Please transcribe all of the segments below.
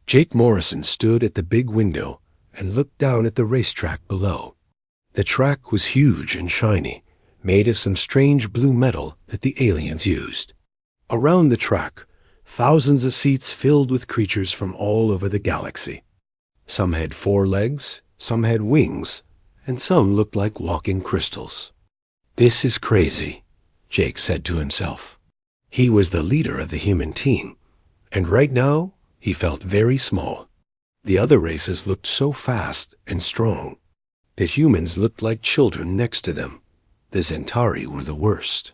Jake Morrison stood at the big window and looked down at the racetrack below. The track was huge and shiny, made of some strange blue metal that the aliens used. Around the track, thousands of seats filled with creatures from all over the galaxy. Some had 4 legs, some had wings, and some looked like walking crystals. "This is crazy," Jake said to himself. He was the leader of the human team, and right now he felt very small. The other races looked so fast and strong. The humans looked like children next to them. The Centauri were the worst.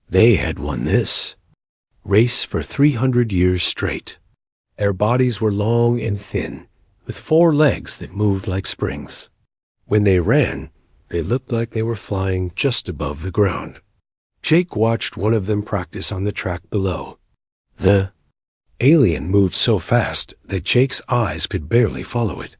They had won this race for 300 years straight. Their bodies were long and thin, with 4 legs that moved like springs. When they ran, they looked like they were flying just above the ground. Jake watched one of them practice on the track below. The alien moved so fast that Jake's eyes could barely follow it.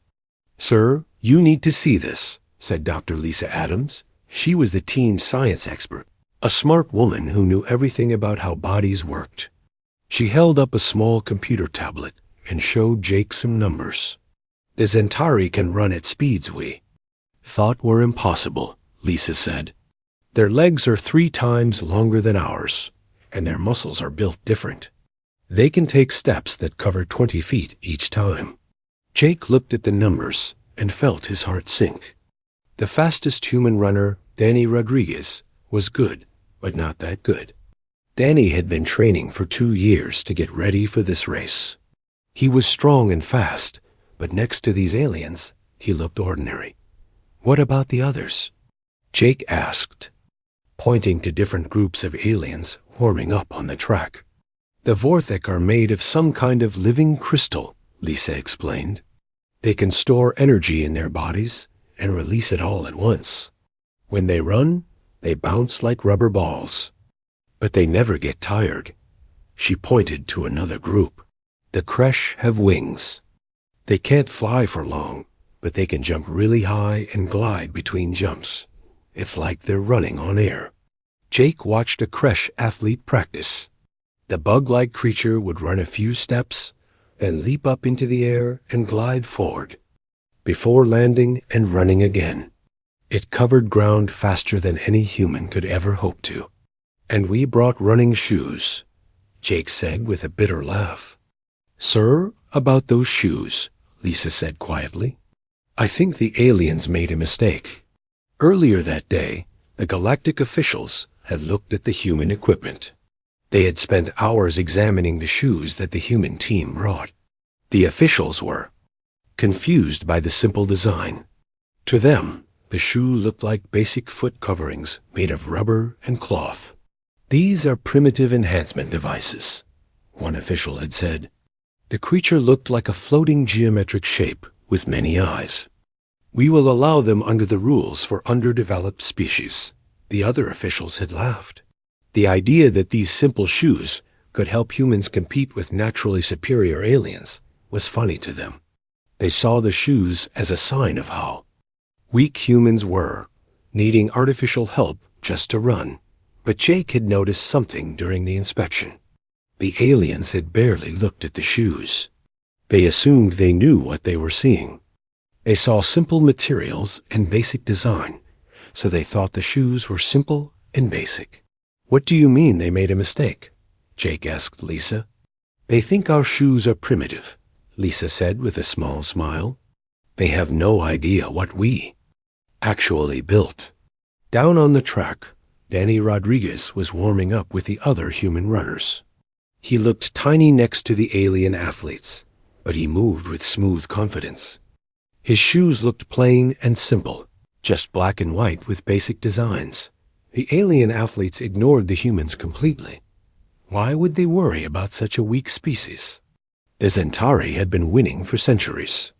"Sir, you need to see this," said Dr. Lisa Adams. She was the teen science expert, a smart woman who knew everything about how bodies worked. She held up a small computer tablet and showed Jake some numbers. "The Centauri can run at speeds we thought were impossible," Lisa said. "Their legs are 3 times longer than ours, and their muscles are built different. They can take steps that cover 20 feet each time." Jake looked at the numbers and felt his heart sink. The fastest human runner, Danny Rodriguez, was good, but not that good. Danny had been training for 2 years to get ready for this race. He was strong and fast, but next to these aliens, he looked ordinary. "What about the others?" Jake asked, pointing to different groups of aliens warming up on the track. "The Vorthek are made of some kind of living crystal," Lisa explained. "They can store energy in their bodies and release it all at once. When they run, they bounce like rubber balls. But they never get tired." She pointed to another group. "The Kresh have wings. They can't fly for long, but they can jump really high and glide between jumps. It's like they're running on air." Jake watched a Kresh athlete practice. The bug-like creature would run a few steps, then leap up into the air and glide forward, before landing and running again. It covered ground faster than any human could ever hope to. "And we brought running shoes," Jake said with a bitter laugh. "Sir, about those shoes," Lisa said quietly. "I think the aliens made a mistake. Earlier that day, the galactic officials had looked at the human equipment. They had spent hours examining the shoes that the human team brought. The officials were confused by the simple design. To them, the shoe looked like basic foot coverings made of rubber and cloth. "These are primitive enhancement devices," one official had said. The creature looked like a floating geometric shape with many eyes. "We will allow them under the rules for underdeveloped species." The other officials had laughed. The idea that these simple shoes could help humans compete with naturally superior aliens was funny to them. They saw the shoes as a sign of how weak humans were, needing artificial help just to run. But Jake had noticed something during the inspection. The aliens had barely looked at the shoes. They assumed they knew what they were seeing. They saw simple materials and basic design, so they thought the shoes were simple and basic. "What do you mean they made a mistake?" Jake asked Lisa. "They think our shoes are primitive," Lisa said with a small smile. "They have no idea what we actually built." Down on the track, Danny Rodriguez was warming up with the other human runners. He looked tiny next to the alien athletes, but he moved with smooth confidence. His shoes looked plain and simple, just black and white with basic designs. The alien athletes ignored the humans completely. Why would they worry about such a weak species? The Centauri had been winning for centuries.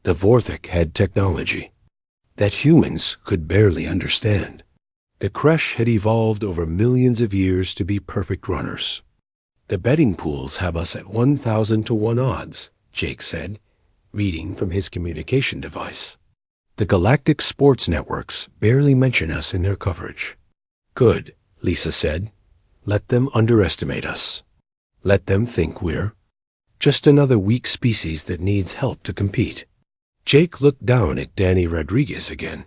The Vorthek had technology that humans could barely understand. The Kresh had evolved over millions of years to be perfect runners. "The betting pools have us at 1,000 to 1 odds," Jake said, reading from his communication device. "The galactic sports networks barely mention us in their coverage." "Good," Lisa said. "Let them underestimate us. Let them think we're Just another weak species that needs help to compete. Jake looked down at Danny Rodriguez again.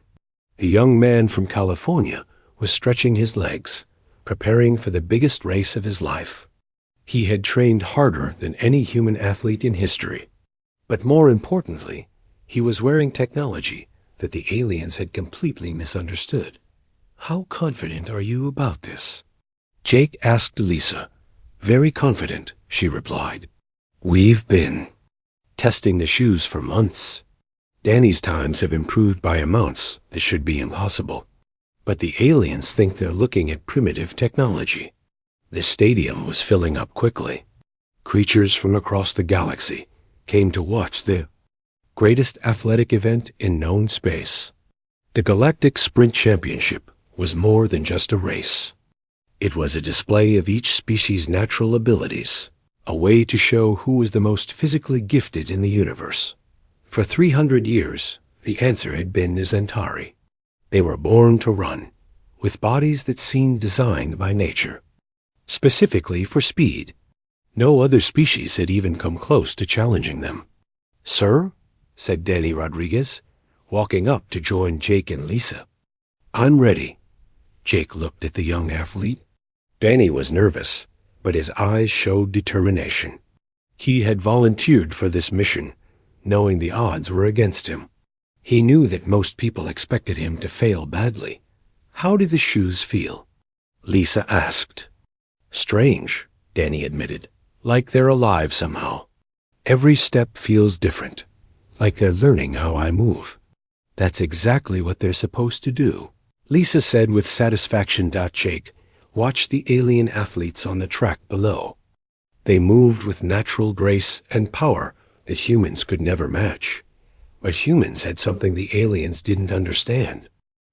The young man from California was stretching his legs, preparing for the biggest race of his life. He had trained harder than any human athlete in history. But more importantly, he was wearing technology that the aliens had completely misunderstood. "How confident are you about this?" Jake asked Lisa. "Very confident," she replied. "We've been testing the shoes for months. Danny's times have improved by amounts that should be impossible. But the aliens think they're looking at primitive technology." The stadium was filling up quickly. Creatures from across the galaxy came to watch the greatest athletic event in known space. The Galactic Sprint Championship was more than just a race. It was a display of each species' natural abilities, a way to show who was the most physically gifted in the universe. For 300 years, the answer had been the Zentari. They were born to run, with bodies that seemed designed by nature, specifically for speed. No other species had even come close to challenging them. "Sir," said Danny Rodriguez, walking up to join Jake and Lisa. "I'm ready." Jake looked at the young athlete. Danny was nervous, but his eyes showed determination. He had volunteered for this mission, knowing the odds were against him. He knew that most people expected him to fail badly. "How do the shoes feel?" Lisa asked. "Strange," Danny admitted. "Like they're alive somehow. Every step feels different, like they're learning how I move." "That's exactly what they're supposed to do," Lisa said with satisfaction. Jake watched the alien athletes on the track below. They moved with natural grace and power that humans could never match. But humans had something the aliens didn't understand.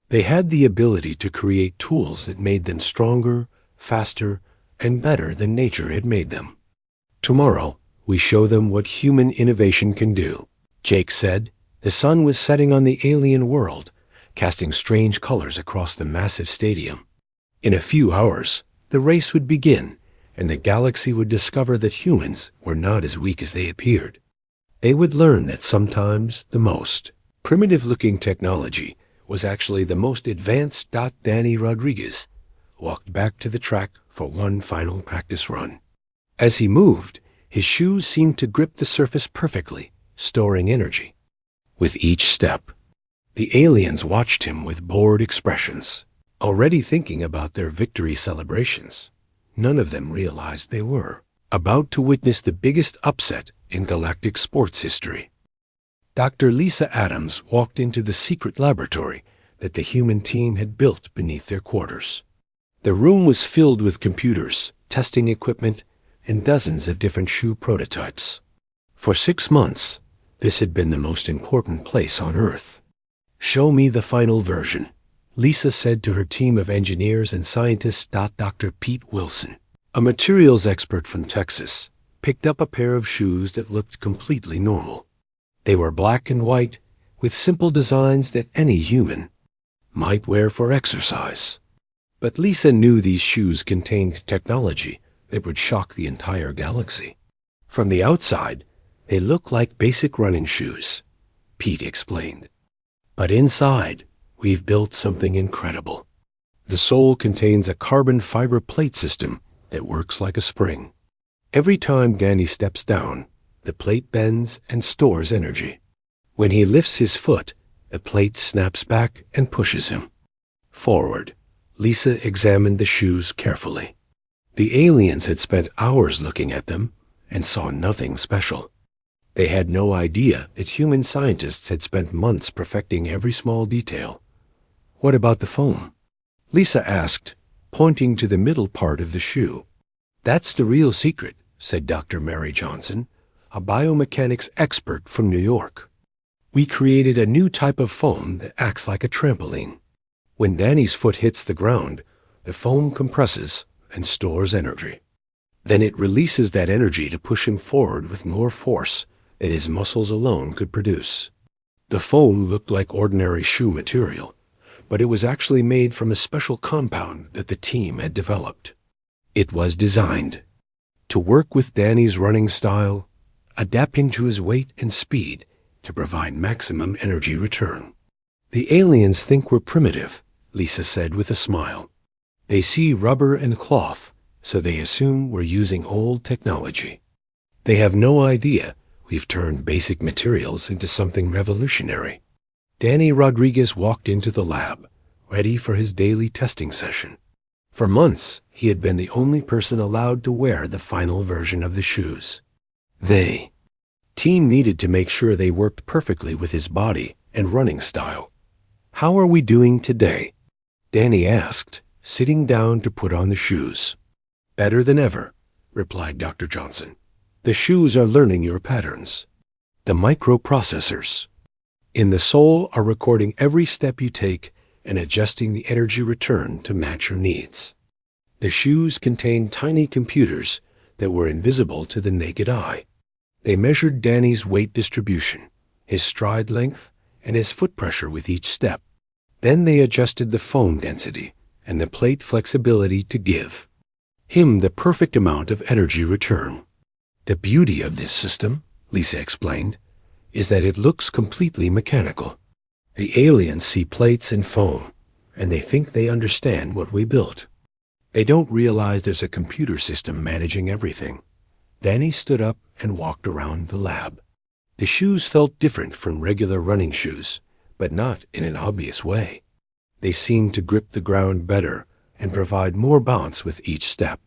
They had the ability to create tools that made them stronger, faster, and better than nature had made them. "Tomorrow, we show them what human innovation can do," Jake said. The sun was setting on the alien world, casting strange colors across the massive stadium. In a few hours, the race would begin, and the galaxy would discover that humans were not as weak as they appeared. They would learn that sometimes the most primitive-looking technology was actually the most advanced. Danny Rodriguez walked back to the track for one final practice run. As he moved, his shoes seemed to grip the surface perfectly, storing energy. With each step, the aliens watched him with bored expressions, already thinking about their victory celebrations. None of them realized they were about to witness the biggest upset in galactic sports history. Dr. Lisa Adams walked into the secret laboratory that the human team had built beneath their quarters. The room was filled with computers, testing equipment, and dozens of different shoe prototypes. For 6 months, this had been the most important place on Earth. "Show me the final version," Lisa said to her team of engineers and scientists. Dr. Pete Wilson, a materials expert from Texas, picked up a pair of shoes that looked completely normal. They were black and white, with simple designs that any human might wear for exercise. But Lisa knew these shoes contained technology that would shock the entire galaxy. "From the outside, they look like basic running shoes," Pete explained. "But inside, we've built something incredible. The sole contains a carbon fiber plate system that works like a spring. Every time Danny steps down, the plate bends and stores energy. When he lifts his foot, the plate snaps back and pushes him forward." Lisa examined the shoes carefully. The aliens had spent hours looking at them and saw nothing special. They had no idea that human scientists had spent months perfecting every small detail. "What about the foam?" Lisa asked, pointing to the middle part of the shoe. "That's the real secret," said Dr. Mary Johnson, a biomechanics expert from New York. "We created a new type of foam that acts like a trampoline. When Danny's foot hits the ground, the foam compresses and stores energy. Then it releases that energy to push him forward with more force than his muscles alone could produce." The foam looked like ordinary shoe material, but it was actually made from a special compound that the team had developed. It was designed to work with Danny's running style adapting to his weight and speed to provide maximum energy return. The aliens think we're primitive, Lisa said with a smile. They see rubber and cloth, so they assume we're using old technology. They have no idea we've turned basic materials into something revolutionary. Danny Rodriguez walked into the lab, ready for his daily testing session. For months, he had been the only person allowed to wear the final version of the shoes. Team needed to make sure they worked perfectly with his body and running style. "How are we doing today?" Danny asked, sitting down to put on the shoes. "Better than ever," replied Dr. Johnson. "The shoes are learning your patterns. The microprocessors in the sole are recording every step you take and adjusting the energy return to match your needs. The shoes contain tiny computers that were invisible to the naked eye. They measured Danny's weight distribution, his stride length, and his foot pressure with each step. Then they adjusted the foam density and the plate flexibility to give him the perfect amount of energy return. The beauty of this system, Lisa explained, is that it looks completely mechanical. The aliens see plates and foam, and they think they understand what we built. They don't realize there's a computer system managing everything." Danny stood up and walked around the lab. The shoes felt different from regular running shoes, but not in an obvious way. They seemed to grip the ground better and provide more bounce with each step.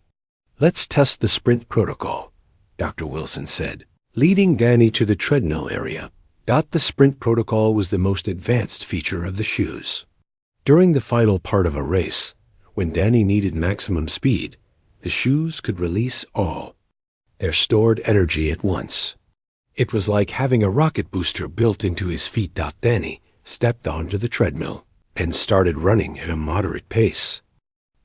"Let's test the sprint protocol," Dr. Wilson said, leading Danny to the treadmill area. The sprint protocol was the most advanced feature of the shoes. During the final part of a race, when Danny needed maximum speed, the shoes could release all their stored energy at once. It was like having a rocket booster built into his feet. Danny stepped onto the treadmill and started running at a moderate pace.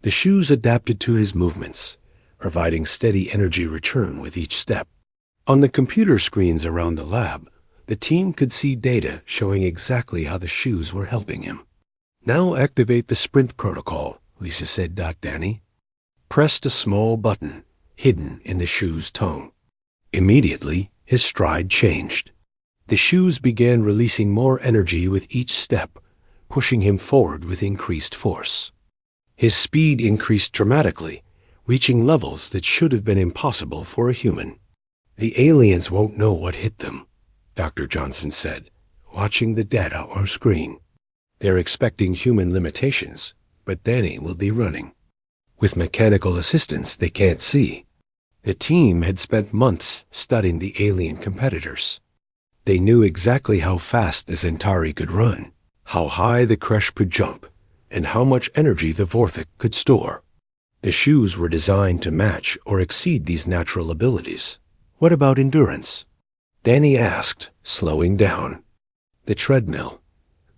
The shoes adapted to his movements, providing steady energy return with each step. On the computer screens around the lab, the team could see data showing exactly how the shoes were helping him. "Now activate the sprint protocol," Lisa said. Danny pressed a small button hidden in the shoe's tongue. Immediately, his stride changed. The shoes began releasing more energy with each step, pushing him forward with increased force. His speed increased dramatically, reaching levels that should have been impossible for a human. "The aliens won't know what hit them," Dr. Johnson said, watching the data on screen. "They're expecting human limitations, but Danny will be running with mechanical assistance they can't see." The team had spent months studying the alien competitors. They knew exactly how fast the Centauri could run, how high the Kresh could jump, and how much energy the Vorthik could store. The shoes were designed to match or exceed these natural abilities. "What about endurance?" Danny asked, slowing down. "The treadmill.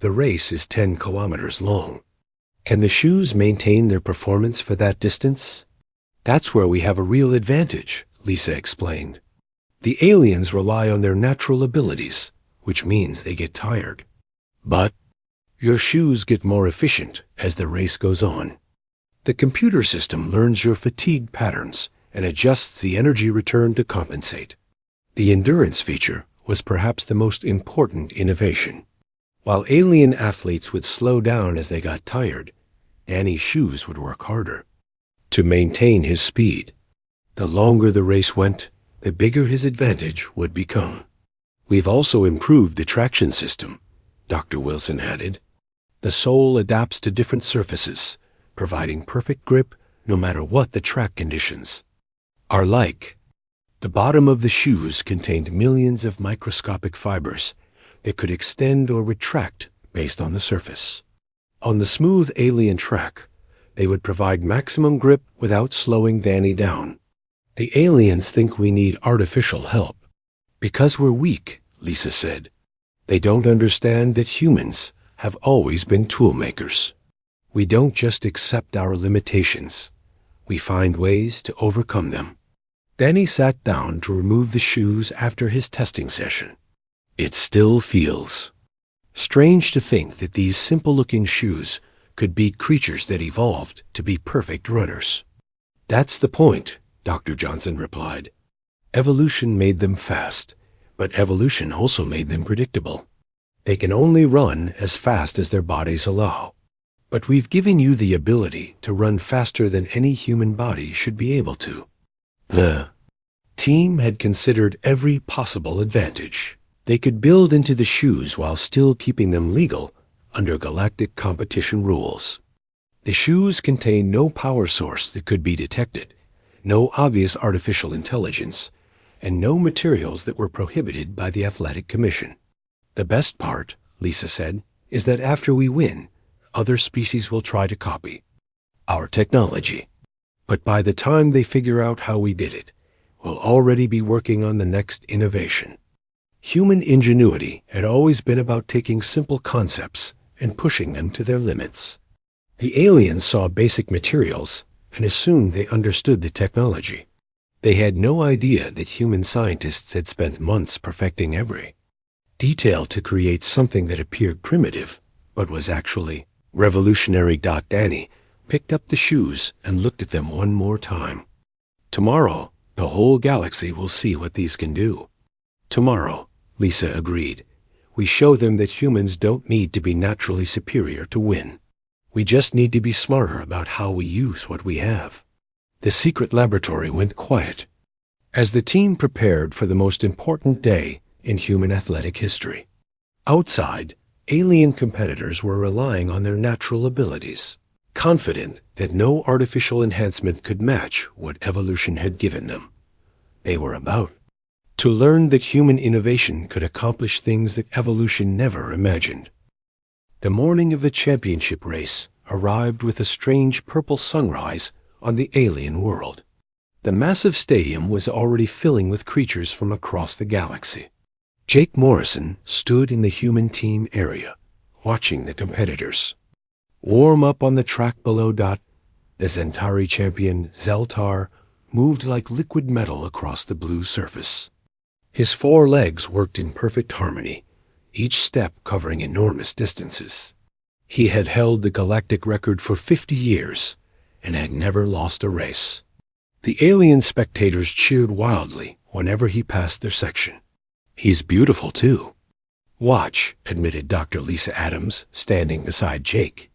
The race is 10 kilometers long. Can the shoes maintain their performance for that distance?" "That's where we have a real advantage," Lisa explained. "The aliens rely on their natural abilities, which means they get tired. But your shoes get more efficient as the race goes on. The computer system learns your fatigue patterns and adjusts the energy return to compensate." The endurance feature was perhaps the most important innovation. While alien athletes would slow down as they got tired, Danny's shoes would work harder to maintain his speed. The longer the race went, the bigger his advantage would become. "We've also improved the traction system," Dr. Wilson added. "The sole adapts to different surfaces, providing perfect grip no matter what the track conditions are like." The bottom of the shoes contained millions of microscopic fibers that could extend or retract based on the surface. On the smooth alien track, they would provide maximum grip without slowing Danny down. "The aliens think we need artificial help because we're weak," Lisa said. "They don't understand that humans have always been tool makers. We don't just accept our limitations. We find ways to overcome them." Danny sat down to remove the shoes after his testing session. "It still feels strange to think that these simple-looking shoes could beat creatures that evolved to be perfect runners." "That's the point," Dr. Johnson replied. Evolution made them fast, but evolution also made them predictable. They can only run as fast as their bodies allow. But we've given you the ability to run faster than any human body should be able to. The team had considered every possible advantage they could build into the shoes while still keeping them legal under galactic competition rules. The shoes contained no power source that could be detected, no obvious artificial intelligence, and no materials that were prohibited by the Athletic Commission. The best part, Lisa said, is that after we win, other species will try to copy our technology. But by the time they figure out how we did it, we'll already be working on the next innovation. Human ingenuity had always been about taking simple concepts and pushing them to their limits. The aliens saw basic materials and assumed they understood the technology. They had no idea that human scientists had spent months perfecting every detail to create something that appeared primitive, but was actually revolutionary. Danny picked up the shoes and looked at them one more time. Tomorrow, the whole galaxy will see what these can do. Tomorrow, Lisa agreed. We show them that humans don't need to be naturally superior to win. We just need to be smarter about how we use what we have. The secret laboratory went quiet as the team prepared for the most important day in human athletic history. Outside, alien competitors were relying on their natural abilities, confident that no artificial enhancement could match what evolution had given them. They were about to learn that human innovation could accomplish things that evolution never imagined. The morning of the championship race arrived with a strange purple sunrise on the alien world. The massive stadium was already filling with creatures from across the galaxy. Jake Morrison stood in the human team area, watching the competitors warm up on the track below. The Zentari champion, Zeltar, moved like liquid metal across the blue surface. His 4 legs worked in perfect harmony, each step covering enormous distances. He had held the galactic record for 50 years and had never lost a race. The alien spectators cheered wildly whenever he passed their section. He's beautiful, too. Watch, admitted Dr. Lisa Adams, standing beside Jake.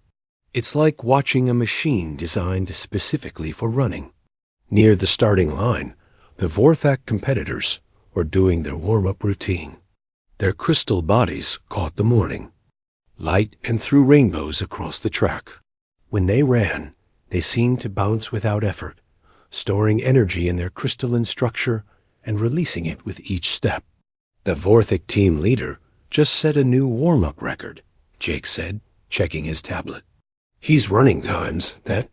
It's like watching a machine designed specifically for running. Near the starting line, the Vorthak competitors were doing their warm-up routine. Their crystal bodies caught the morning light and threw rainbows across the track. When they ran, they seemed to bounce without effort, storing energy in their crystalline structure and releasing it with each step. The Vorthak team leader just set a new warm-up record, Jake said, checking his tablet. He's running times that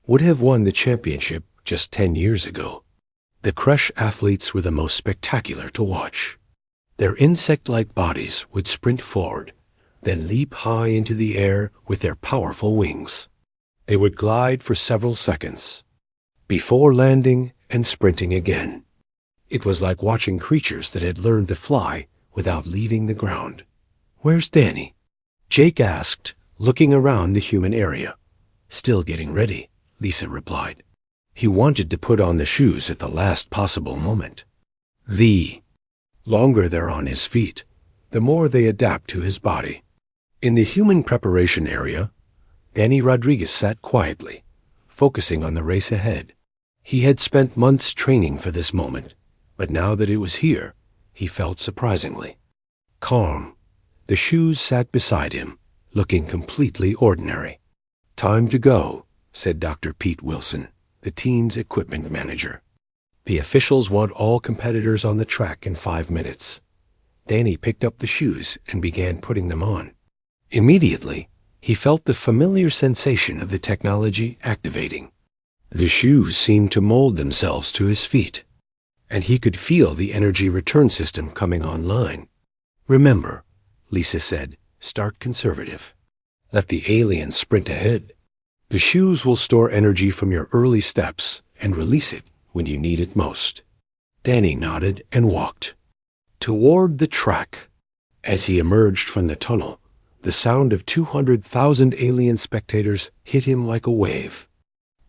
would have won the championship just 10 years ago. The Crush athletes were the most spectacular to watch. Their insect-like bodies would sprint forward, then leap high into the air with their powerful wings. They would glide for several seconds before landing and sprinting again. It was like watching creatures that had learned to fly without leaving the ground. "Where's Danny?" Jake asked, looking around the human area. "Still getting ready," Lisa replied. He wanted to put on the shoes at the last possible moment. The longer they're on his feet, the more they adapt to his body. In the human preparation area, Danny Rodriguez sat quietly, focusing on the race ahead. He had spent months training for this moment, but now that it was here, he felt surprisingly calm. The shoes sat beside him, looking completely ordinary. "Time to go," said Dr. Pete Wilson, the team's equipment manager. "The officials want all competitors on the track in 5 minutes." Danny picked up the shoes and began putting them on. Immediately, he felt the familiar sensation of the technology activating. The shoes seemed to mold themselves to his feet, and he could feel the energy return system coming online. "Remember," Lisa said, "start conservative. Let the aliens sprint ahead. The shoes will store energy from your early steps and release it when you need it most." Danny nodded and walked toward the track. As he emerged from the tunnel, the sound of 200,000 alien spectators hit him like a wave.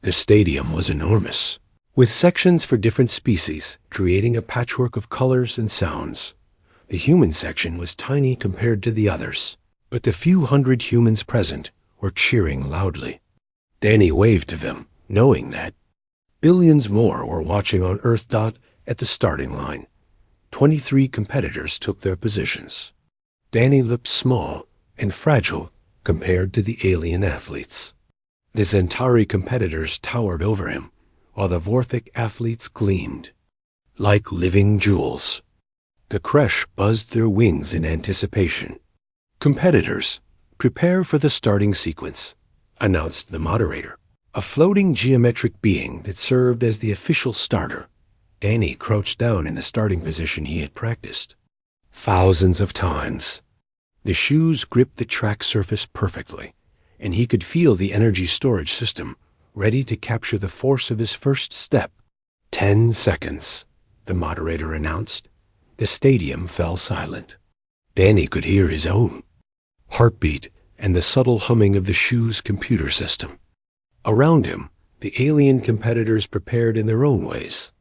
The stadium was enormous, with sections for different species, creating a patchwork of colors and sounds. The human section was tiny compared to the others, but the few hundred humans present were cheering loudly. Danny waved to them, knowing that billions more were watching on Earth. At the starting line, 23 competitors took their positions. Danny looked small and fragile compared to the alien athletes. The Centauri competitors towered over him, while the Vorthic athletes gleamed like living jewels. The Kresh buzzed their wings in anticipation. "Competitors, prepare for the starting sequence," announced the moderator, a floating geometric being that served as the official starter. Danny crouched down in the starting position he had practiced thousands of times. The shoes gripped the track surface perfectly, and he could feel the energy storage system ready to capture the force of his first step. 10 seconds, the moderator announced. The stadium fell silent. Danny could hear his own heartbeat and the subtle humming of the shoe's computer system. Around him, the alien competitors prepared in their own ways.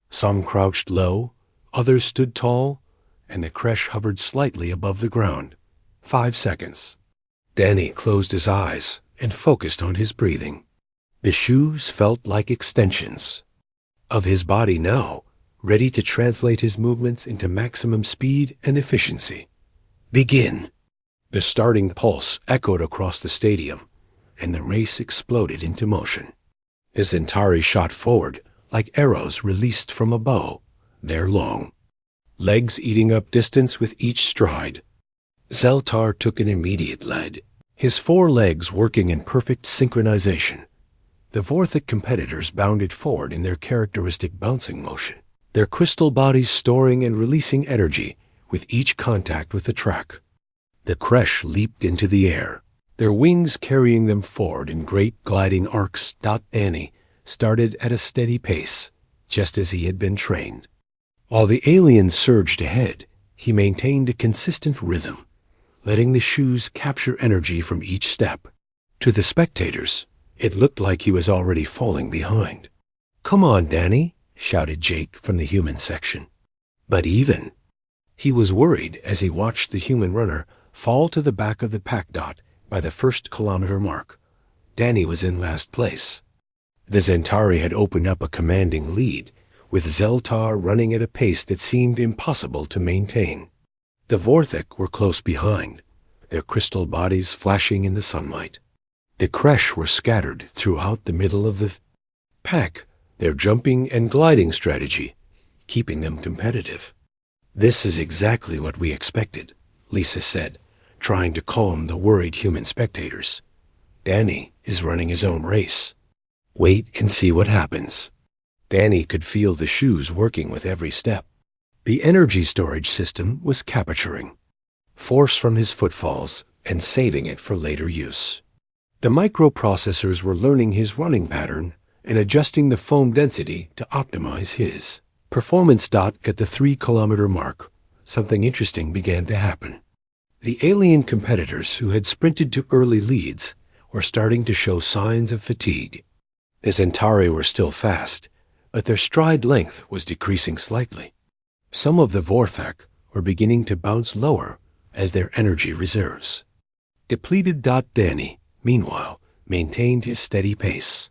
Some crouched low, others stood tall, and the Kresh hovered slightly above the ground. 5 seconds. Danny closed his eyes and focused on his breathing. The shoes felt like extensions of his body now, ready to translate his movements into maximum speed and efficiency. "Begin!" The starting pulse echoed across the stadium, and the race exploded into motion. The Centauri shot forward like arrows released from a bow, their long legs eating up distance with each stride. Zeltar took an immediate lead, his 4 legs working in perfect synchronization. The Vorthic competitors bounded forward in their characteristic bouncing motion, their crystal bodies storing and releasing energy with each contact with the track. The Kresh leaped into the air, their wings carrying them forward in great gliding arcs. Danny started at a steady pace, just as he had been trained. While the aliens surged ahead, he maintained a consistent rhythm, letting the shoes capture energy from each step. To the spectators, it looked like he was already falling behind. "Come on, Danny," shouted Jake from the human section. But he was worried as he watched the human runner fall to the back of the pack. By the 1st kilometer mark, Danny was in last place. The Centauri had opened up a commanding lead, with Zeltar running at a pace that seemed impossible to maintain. The Vorthic were close behind, their crystal bodies flashing in the sunlight. The Kresh were scattered throughout the middle of the pack, their jumping and gliding strategy keeping them competitive. "This is exactly what we expected," Lisa said, trying to calm the worried human spectators. "Danny is running his own race. Wait and see what happens." Danny could feel the shoes working with every step. The energy storage system was capturing force from his footfalls and saving it for later use. The microprocessors were learning his running pattern and adjusting the foam density to optimize his performance. At the 3-kilometer mark, something interesting began to happen. The alien competitors who had sprinted to early leads were starting to show signs of fatigue. The Centauri were still fast, but their stride length was decreasing slightly. Some of the Vorthic were beginning to bounce lower as their energy reserves depleted. Danny, meanwhile, maintained his steady pace.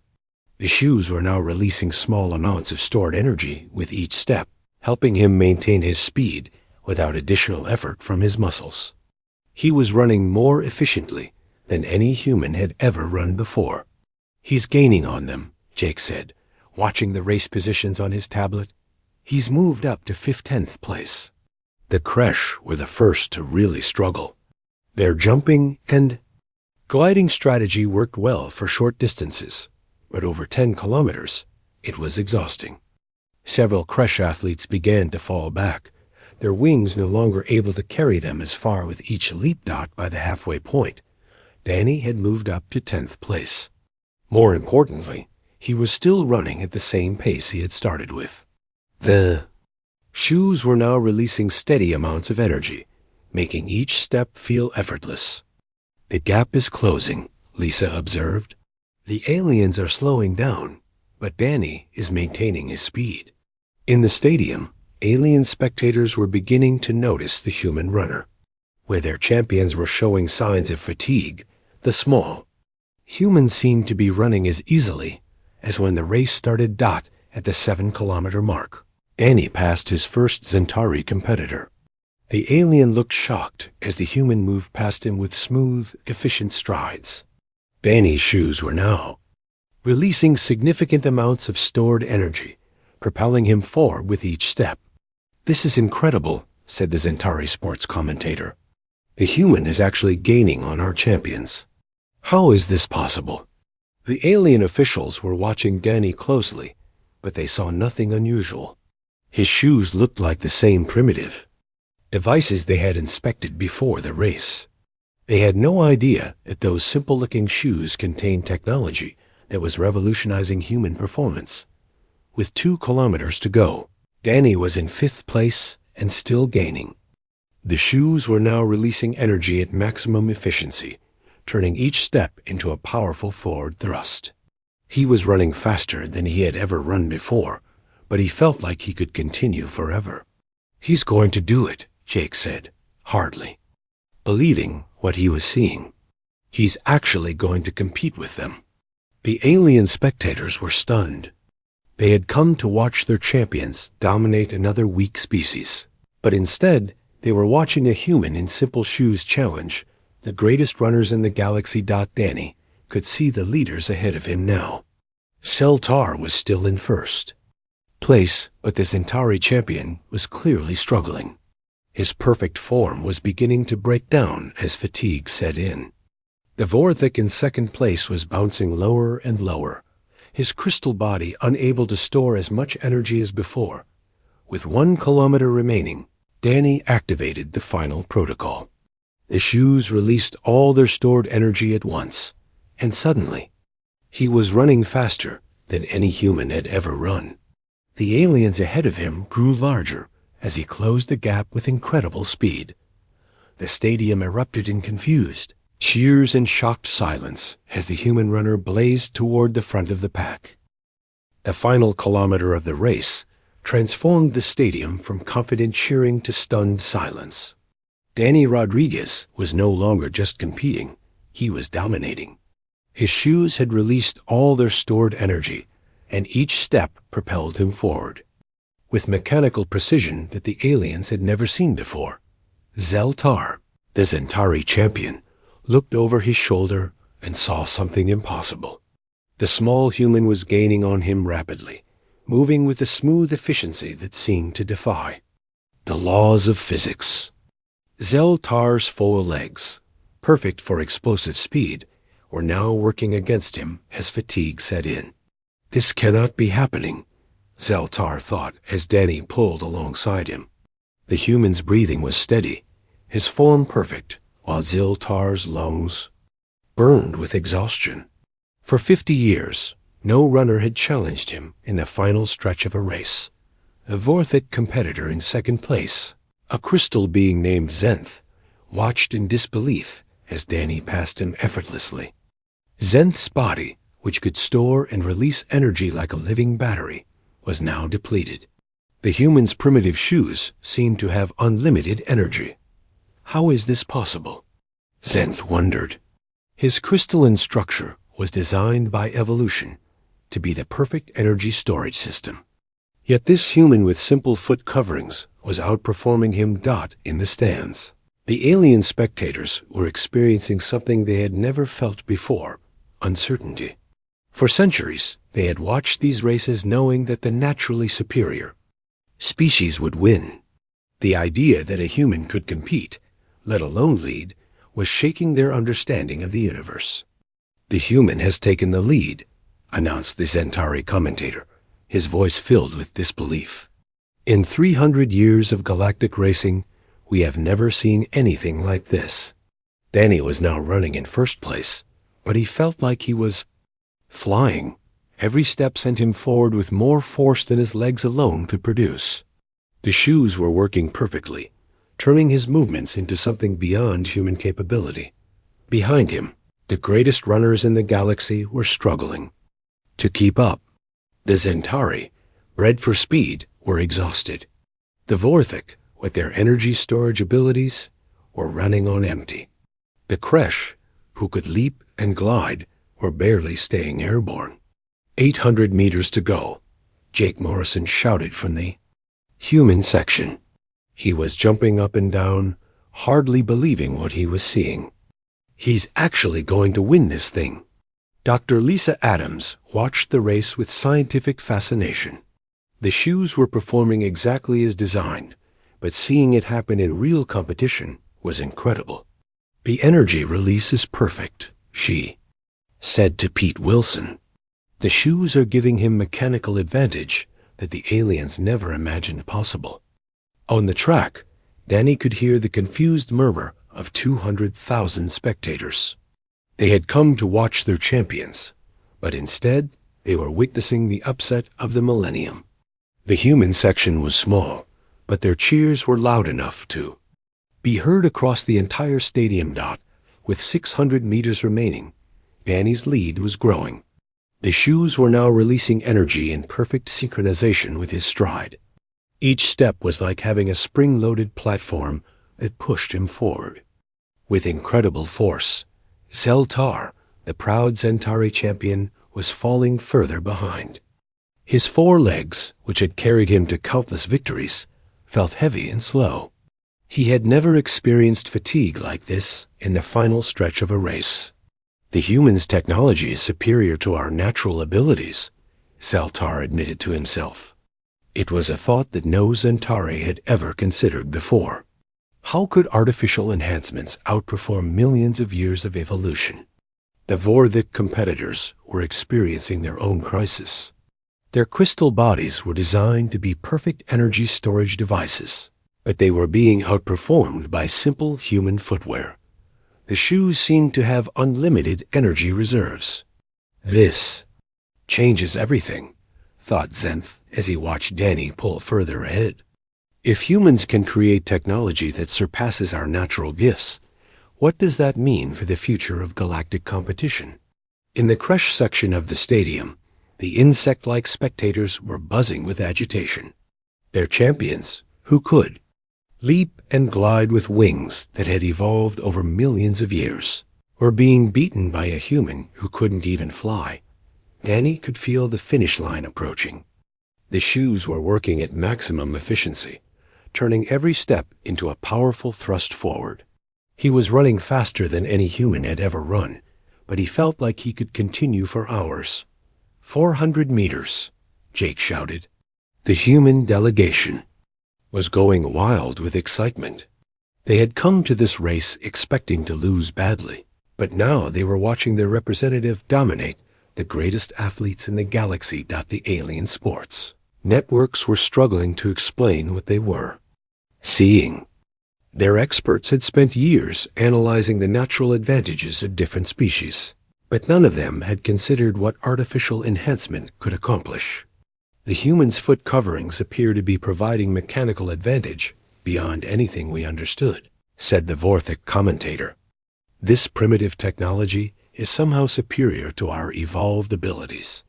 The shoes were now releasing small amounts of stored energy with each step, helping him maintain his speed without additional effort from his muscles. He was running more efficiently than any human had ever run before. "He's gaining on them," Jake said, watching the race positions on his tablet. "He's moved up to 10th place. The Kresh were the first to really struggle. Their jumping and gliding strategy worked well for short distances, but over 10 kilometers, it was exhausting. Several Kresh athletes began to fall back, their wings no longer able to carry them as far with each leap. By the halfway point, Danny had moved up to 10th place. More importantly, he was still running at the same pace he had started with. The shoes were now releasing steady amounts of energy, making each step feel effortless. "The gap is closing," Lisa observed. "The aliens are slowing down, but Danny is maintaining his speed. In the stadium, alien spectators were beginning to notice the human runner. Where their champions were showing signs of fatigue, the small humans seemed to be running as easily as when the race started at the 7-kilometer mark. Danny passed his first Centauri competitor. The alien looked shocked as the human moved past him with smooth, efficient strides. Danny's shoes were now releasing significant amounts of stored energy, propelling him forward with each step. "This is incredible," said the Centauri sports commentator. "The human is actually gaining on our champions. How is this possible?" The alien officials were watching Danny closely, but they saw nothing unusual. His shoes looked like the same primitive devices they had inspected before the race. They had no idea that those simple-looking shoes contained technology that was revolutionizing human performance. With 2 kilometers to go, Danny was in 5th place and still gaining. The shoes were now releasing energy at maximum efficiency, turning each step into a powerful forward thrust. He was running faster than he had ever run before, but he felt like he could continue forever. "He's going to do it," Jake said, hardly believing what he was seeing. "He's actually going to compete with them." The alien spectators were stunned. They had come to watch their champions dominate another weak species, but instead they were watching a human in simple shoes challenge the greatest runners in the galaxy. Danny could see the leaders ahead of him now. Zeltar was still in 1st place, but the Centauri champion was clearly struggling. His perfect form was beginning to break down as fatigue set in. The Vorthik in 2nd place was bouncing lower and lower, his crystal body unable to store as much energy as before. With 1 kilometer remaining, Danny activated the final protocol. The shoes released all their stored energy at once, and suddenly, he was running faster than any human had ever run. The aliens ahead of him grew larger as he closed the gap with incredible speed. The stadium erupted in confused cheers and shocked silence as the human runner blazed toward the front of the pack. The final kilometer of the race transformed the stadium from confident cheering to stunned silence. Danny Rodriguez was no longer just competing, he was dominating. His shoes had released all their stored energy, and each step propelled him forward. With mechanical precision that the aliens had never seen before, Zeltar, the Centauri champion, looked over his shoulder and saw something impossible. The small human was gaining on him rapidly, moving with a smooth efficiency that seemed to defy the laws of physics. Zeltar's 4 legs, perfect for explosive speed, were now working against him as fatigue set in. "This cannot be happening," Zeltar thought as Danny pulled alongside him. The human's breathing was steady, his form perfect, while Zeltar's lungs burned with exhaustion. For 50 years, no runner had challenged him in the final stretch of a race. A Vorthik competitor in 2nd place, a crystal being named Zenth, watched in disbelief as Danny passed him effortlessly. Zenth's body, which could store and release energy like a living battery, was now depleted. The human's primitive shoes seemed to have unlimited energy. How is this possible? Zenth wondered. His crystalline structure was designed by evolution to be the perfect energy storage system. Yet this human with simple foot coverings was outperforming him. In the stands, the alien spectators were experiencing something they had never felt before: uncertainty. For centuries, they had watched these races knowing that the naturally superior species would win. The idea that a human could compete, let alone lead, was shaking their understanding of the universe. "The human has taken the lead," announced the Centauri commentator, his voice filled with disbelief. "In 300 years of galactic racing, we have never seen anything like this." Danny was now running in 1st place, but he felt like he was flying. Every step sent him forward with more force than his legs alone could produce. The shoes were working perfectly, turning his movements into something beyond human capability. Behind him, the greatest runners in the galaxy were struggling to keep up. The Zentari, bred for speed, were exhausted. The Vorthik, with their energy storage abilities, were running on empty. The Kresh, who could leap and glide, were barely staying airborne. 800 meters to go, Jake Morrison shouted from the human section. He was jumping up and down, hardly believing what he was seeing. He's actually going to win this thing. Dr. Lisa Adams watched the race with scientific fascination. The shoes were performing exactly as designed, but seeing it happen in real competition was incredible. The energy release is perfect, she said to Pete Wilson. The shoes are giving him mechanical advantage that the aliens never imagined possible. On the track, Danny could hear the confused murmur of 200,000 spectators. They had come to watch their champions, but instead they were witnessing the upset of the millennium. The human section was small, but their cheers were loud enough to be heard across the entire stadium. With 600 meters remaining, Danny's lead was growing. The shoes were now releasing energy in perfect synchronization with his stride. Each step was like having a spring-loaded platform that pushed him forward. With incredible force, Zeltar, the proud Zentari champion, was falling further behind. His 4 legs, which had carried him to countless victories, felt heavy and slow. He had never experienced fatigue like this in the final stretch of a race. The human's technology is superior to our natural abilities, Zeltar admitted to himself. It was a thought that no Zentari had ever considered before. How could artificial enhancements outperform millions of years of evolution? The Vorthik competitors were experiencing their own crisis. Their crystal bodies were designed to be perfect energy storage devices, but they were being outperformed by simple human footwear. The shoes seemed to have unlimited energy reserves. This changes everything, thought Zenth as he watched Danny pull further ahead. If humans can create technology that surpasses our natural gifts, what does that mean for the future of galactic competition? In the Kresh section of the stadium, the insect-like spectators were buzzing with agitation. Their champions, who could leap and glide with wings that had evolved over millions of years, were being beaten by a human who couldn't even fly. Danny could feel the finish line approaching. The shoes were working at maximum efficiency, turning every step into a powerful thrust forward. He was running faster than any human had ever run, but he felt like he could continue for hours. 400 meters, Jake shouted. The human delegation was going wild with excitement. They had come to this race expecting to lose badly, but now they were watching their representative dominate the greatest athletes in the galaxy. The alien sports networks were struggling to explain what they were seeing. Their experts had spent years analyzing the natural advantages of different species, but none of them had considered what artificial enhancement could accomplish. The human's foot coverings appear to be providing mechanical advantage beyond anything we understood, said the Vorthik commentator. This primitive technology is somehow superior to our evolved abilities.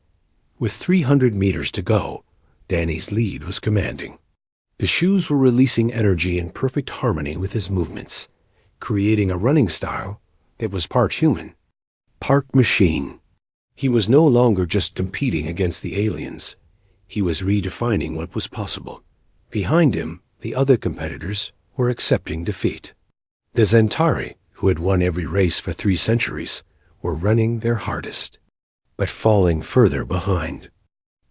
With 300 meters to go, Danny's lead was commanding. The shoes were releasing energy in perfect harmony with his movements, creating a running style that was part human, part machine. He was no longer just competing against the aliens. He was redefining what was possible. Behind him, the other competitors were accepting defeat. The Zentari, who had won every race for 3 centuries, were running their hardest, but falling further behind.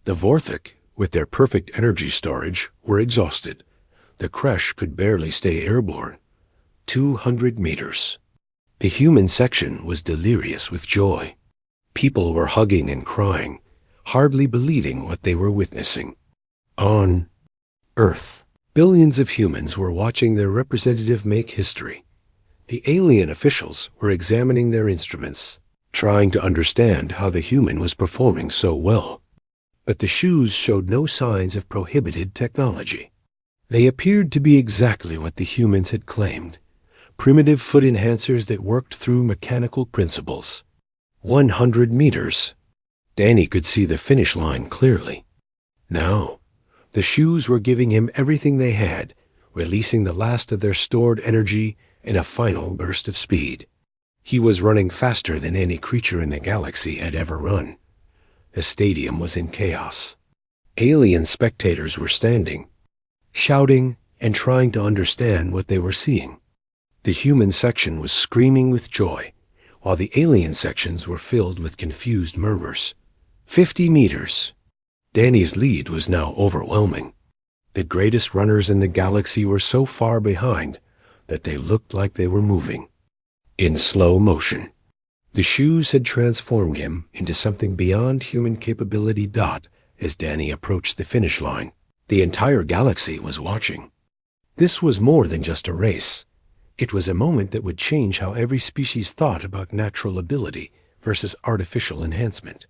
The Vorthik, with their perfect energy storage, were exhausted. The Kresh could barely stay airborne. 200 meters. The human section was delirious with joy. People were hugging and crying, hardly believing what they were witnessing. On Earth, billions of humans were watching their representative make history. The alien officials were examining their instruments, trying to understand how the human was performing so well. But the shoes showed no signs of prohibited technology. They appeared to be exactly what the humans had claimed, primitive foot enhancers that worked through mechanical principles. 100 meters. Danny could see the finish line clearly. Now, the shoes were giving him everything they had, releasing the last of their stored energy in a final burst of speed. He was running faster than any creature in the galaxy had ever run. The stadium was in chaos. Alien spectators were standing, shouting and trying to understand what they were seeing. The human section was screaming with joy, while the alien sections were filled with confused murmurs. 50 meters. Danny's lead was now overwhelming. The greatest runners in the galaxy were so far behind that they looked like they were moving in slow motion. The shoes had transformed him into something beyond human capability. As Danny approached the finish line, the entire galaxy was watching. This was more than just a race. It was a moment that would change how every species thought about natural ability versus artificial enhancement.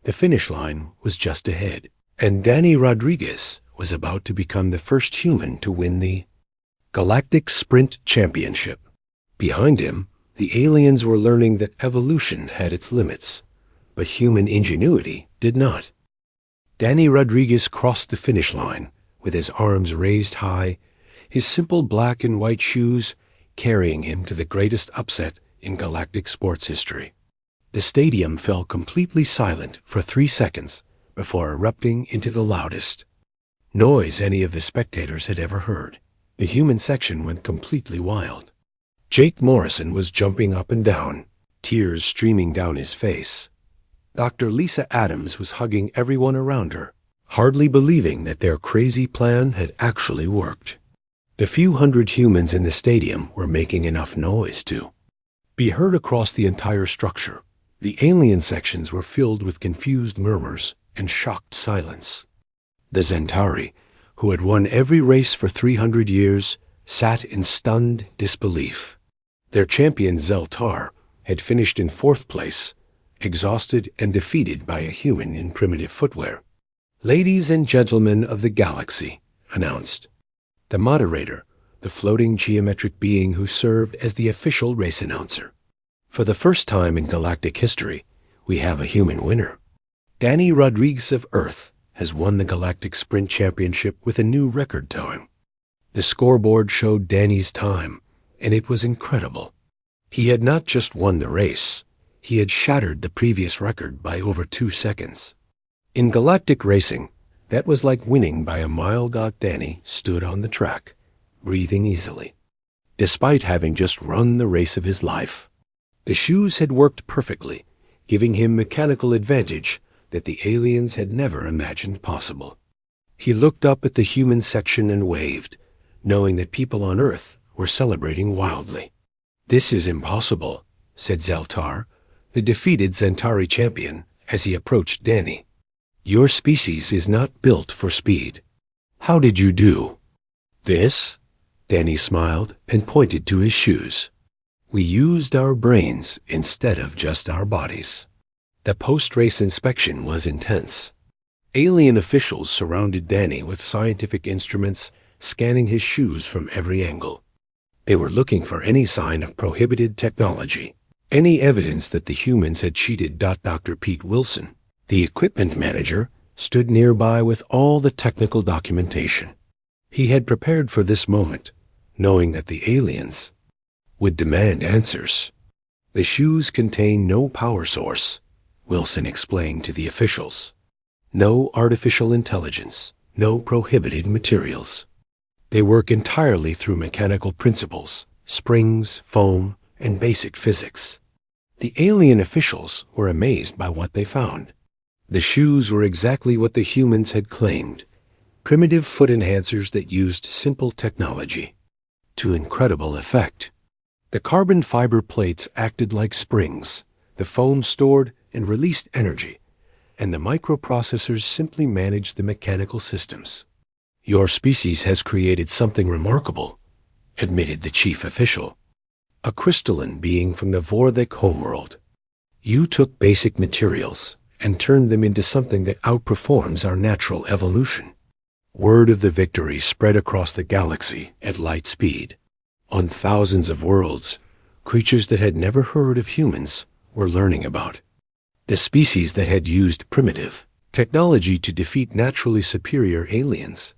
The finish line was just ahead, and Danny Rodriguez was about to become the first human to win the Galactic Sprint Championship. Behind him, the aliens were learning that evolution had its limits, but human ingenuity did not. Danny Rodriguez crossed the finish line with his arms raised high, his simple black and white shoes carrying him to the greatest upset in galactic sports history. The stadium fell completely silent for 3 seconds before erupting into the loudest noise any of the spectators had ever heard. The human section went completely wild. Jake Morrison was jumping up and down, tears streaming down his face. Dr. Lisa Adams was hugging everyone around her, hardly believing that their crazy plan had actually worked. The few hundred humans in the stadium were making enough noise to be heard across the entire structure. The alien sections were filled with confused murmurs and shocked silence. The Zentauri, who had won every race for 300 years, sat in stunned disbelief. Their champion Zeltar had finished in 4th place, exhausted and defeated by a human in primitive footwear. "Ladies and gentlemen of the galaxy," announced the moderator, the floating geometric being who served as the official race announcer. "For the first time in galactic history, we have a human winner. Danny Rodriguez of Earth has won the Galactic Sprint Championship with a new record time." The scoreboard showed Danny's time, and it was incredible. He had not just won the race, he had shattered the previous record by over 2 seconds. In galactic racing, that was like winning by a mile. Danny stood on the track, breathing easily, despite having just run the race of his life. The shoes had worked perfectly, giving him mechanical advantage that the aliens had never imagined possible. He looked up at the human section and waved, knowing that people on Earth were celebrating wildly. "This is impossible," said Zeltar, the defeated Centauri champion, as he approached Danny. "Your species is not built for speed. How did you do this?" Danny smiled and pointed to his shoes. "We used our brains instead of just our bodies." The post-race inspection was intense. Alien officials surrounded Danny with scientific instruments, scanning his shoes from every angle. They were looking for any sign of prohibited technology, any evidence that the humans had cheated. Dr. Pete Wilson, the equipment manager, stood nearby with all the technical documentation. He had prepared for this moment, knowing that the aliens would demand answers. "The shoes contain no power source," Wilson explained to the officials. "No artificial intelligence, no prohibited materials. They work entirely through mechanical principles, springs, foam, and basic physics." The alien officials were amazed by what they found. The shoes were exactly what the humans had claimed, primitive foot enhancers that used simple technology to incredible effect. The carbon fiber plates acted like springs, the foam stored and released energy, and the microprocessors simply managed the mechanical systems. "Your species has created something remarkable," admitted the chief official. "A crystalline being from the Vorthik homeworld. You took basic materials and turned them into something that outperforms our natural evolution." Word of the victory spread across the galaxy at light speed. On thousands of worlds, creatures that had never heard of humans were learning about The species that had used primitive technology to defeat naturally superior aliens.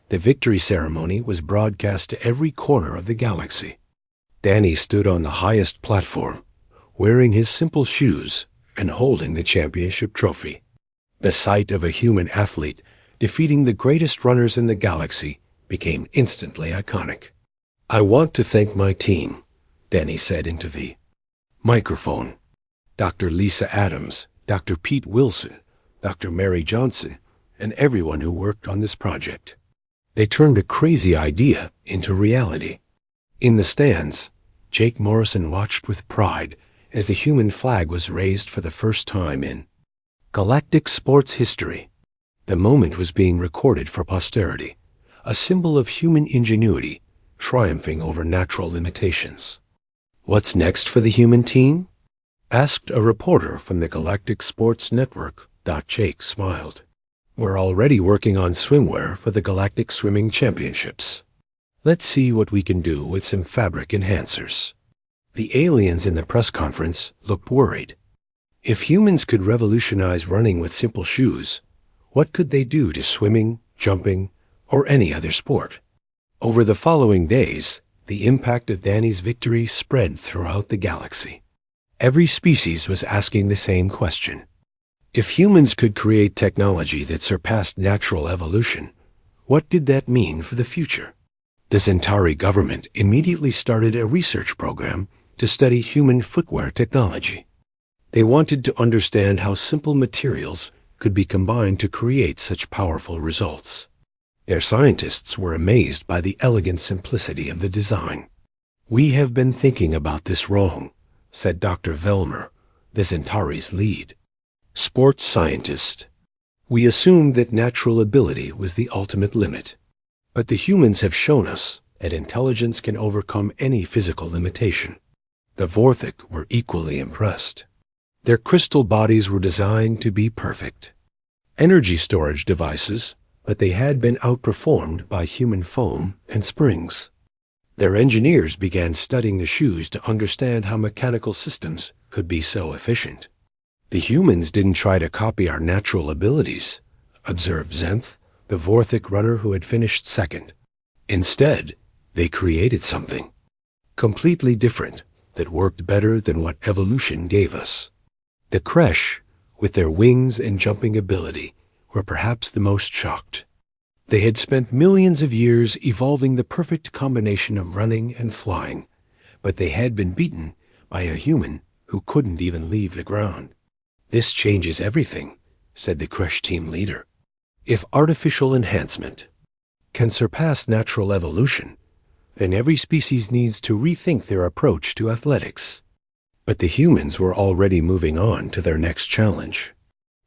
The victory ceremony was broadcast to every corner of the galaxy. Danny stood on the highest platform, wearing his simple shoes and holding the championship trophy. The sight of a human athlete defeating the greatest runners in the galaxy became instantly iconic. "I want to thank my team," Danny said into the microphone. Dr. Lisa Adams, Dr. Pete Wilson, Dr. Mary Johnson, and everyone who worked on this project. They turned a crazy idea into reality. In the stands, Jake Morrison watched with pride as the human flag was raised for the first time in galactic sports history. The moment was being recorded for posterity, a symbol of human ingenuity triumphing over natural limitations. "What's next for the human team?" asked a reporter from the Galactic Sports Network. Jake smiled. "We're already working on swimwear for the Galactic Swimming Championships. Let's see what we can do with some fabric enhancers." The aliens in the press conference looked worried. If humans could revolutionize running with simple shoes, what could they do to swimming, jumping, or any other sport? Over the following days, the impact of Danny's victory spread throughout the galaxy. Every species was asking the same question. If humans could create technology that surpassed natural evolution, what did that mean for the future? The Centauri government immediately started a research program to study human footwear technology. They wanted to understand how simple materials could be combined to create such powerful results. Their scientists were amazed by the elegant simplicity of the design. "We have been thinking about this wrong," said Dr. Velmer, the Centauri's lead sports scientist. "We assumed that natural ability was the ultimate limit. But the humans have shown us that intelligence can overcome any physical limitation." The Vorthik were equally impressed. Their crystal bodies were designed to be perfect. Energy storage devices, but they had been outperformed by human foam and springs. Their engineers began studying the shoes to understand how mechanical systems could be so efficient. "The humans didn't try to copy our natural abilities," observed Zenth, the Vorthik runner who had finished second. "Instead, they created something completely different that worked better than what evolution gave us." The Kresh, with their wings and jumping ability, were perhaps the most shocked. They had spent millions of years evolving the perfect combination of running and flying, but they had been beaten by a human who couldn't even leave the ground. "This changes everything," said the Kresh team leader. "If artificial enhancement can surpass natural evolution, then every species needs to rethink their approach to athletics." But the humans were already moving on to their next challenge.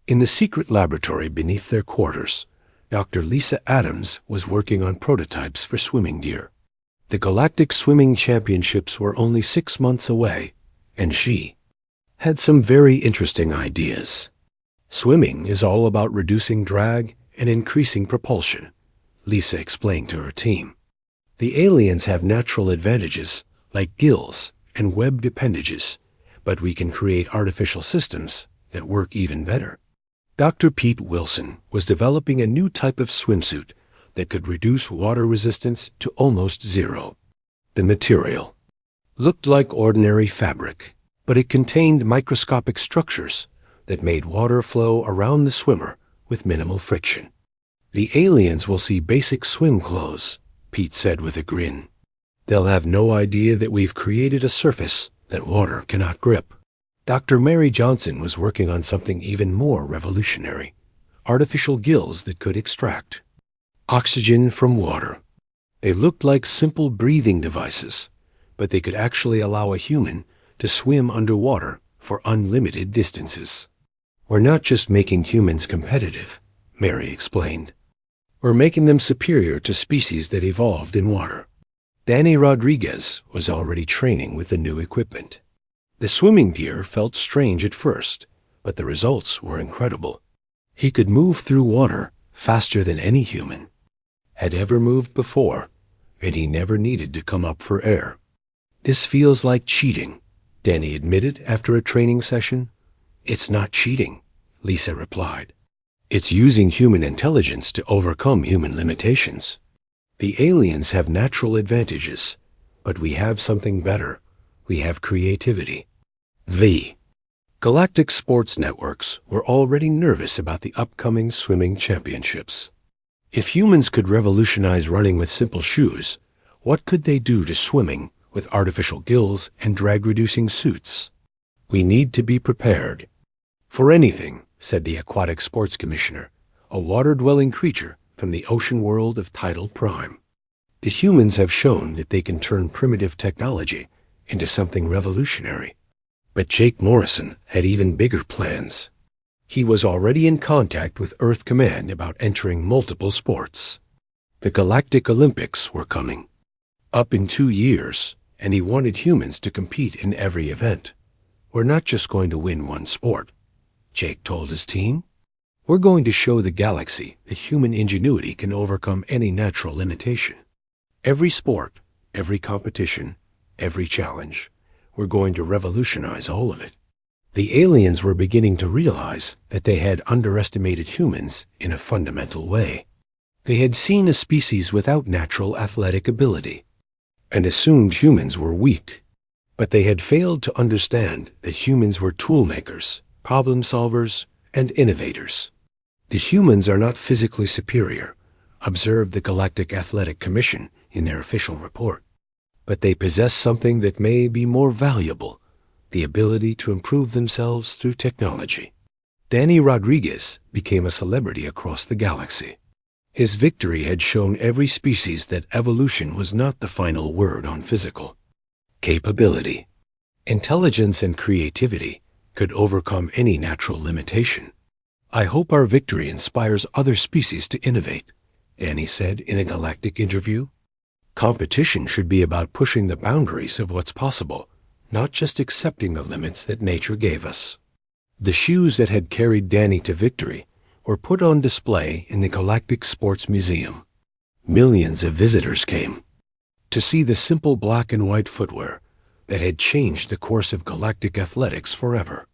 In the secret laboratory beneath their quarters, Dr. Lisa Adams was working on prototypes for swimming gear. The Galactic Swimming Championships were only 6 months away, and she had some very interesting ideas. "Swimming is all about reducing drag and increasing propulsion," Lisa explained to her team. "The aliens have natural advantages like gills and webbed appendages, but we can create artificial systems that work even better." Dr. Pete Wilson was developing a new type of swimsuit that could reduce water resistance to almost zero. The material looked like ordinary fabric, but it contained microscopic structures that made water flow around the swimmer with minimal friction. "The aliens will see basic swim clothes," Pete said with a grin. "They'll have no idea that we've created a surface that water cannot grip." Dr. Mary Johnson was working on something even more revolutionary: artificial gills that could extract oxygen from water. They looked like simple breathing devices, but they could actually allow a human to swim underwater for unlimited distances. "We're not just making humans competitive," Mary explained. "We're making them superior to species that evolved in water." Danny Rodriguez was already training with the new equipment. The swimming gear felt strange at first, but the results were incredible. He could move through water faster than any human had ever moved before, and he never needed to come up for air. "This feels like cheating," Danny admitted after a training session. "It's not cheating," Lisa replied. "It's using human intelligence to overcome human limitations. The aliens have natural advantages, but we have something better. We have creativity." The Galactic sports networks were already nervous about the upcoming swimming championships. If humans could revolutionize running with simple shoes, what could they do to swimming with artificial gills and drag-reducing suits? "We need to be prepared for anything," said the Aquatic Sports Commissioner, a water-dwelling creature from the ocean world of Tidal Prime. "The humans have shown that they can turn primitive technology into something revolutionary." But Jake Morrison had even bigger plans. He was already in contact with Earth Command about entering multiple sports. The Galactic Olympics were coming, up in 2 years, and he wanted humans to compete in every event. "We're not just going to win one sport," Jake told his team. "We're going to show the galaxy that human ingenuity can overcome any natural limitation. Every sport, every competition, every challenge, we're going to revolutionize all of it." The aliens were beginning to realize that they had underestimated humans in a fundamental way. They had seen a species without natural athletic ability and assumed humans were weak. But they had failed to understand that humans were tool makers, problem solvers, and innovators. "The humans are not physically superior," observed the Galactic Athletic Commission in their official report. "But they possess something that may be more valuable, the ability to improve themselves through technology." Danny Rodriguez became a celebrity across the galaxy. His victory had shown every species that evolution was not the final word on physical capability. Intelligence and creativity could overcome any natural limitation. "I hope our victory inspires other species to innovate," Danny said in a galactic interview. "Competition should be about pushing the boundaries of what's possible, not just accepting the limits that nature gave us." The shoes that had carried Danny to victory were put on display in the Galactic Sports Museum. Millions of visitors came to see the simple black and white footwear that had changed the course of galactic athletics forever.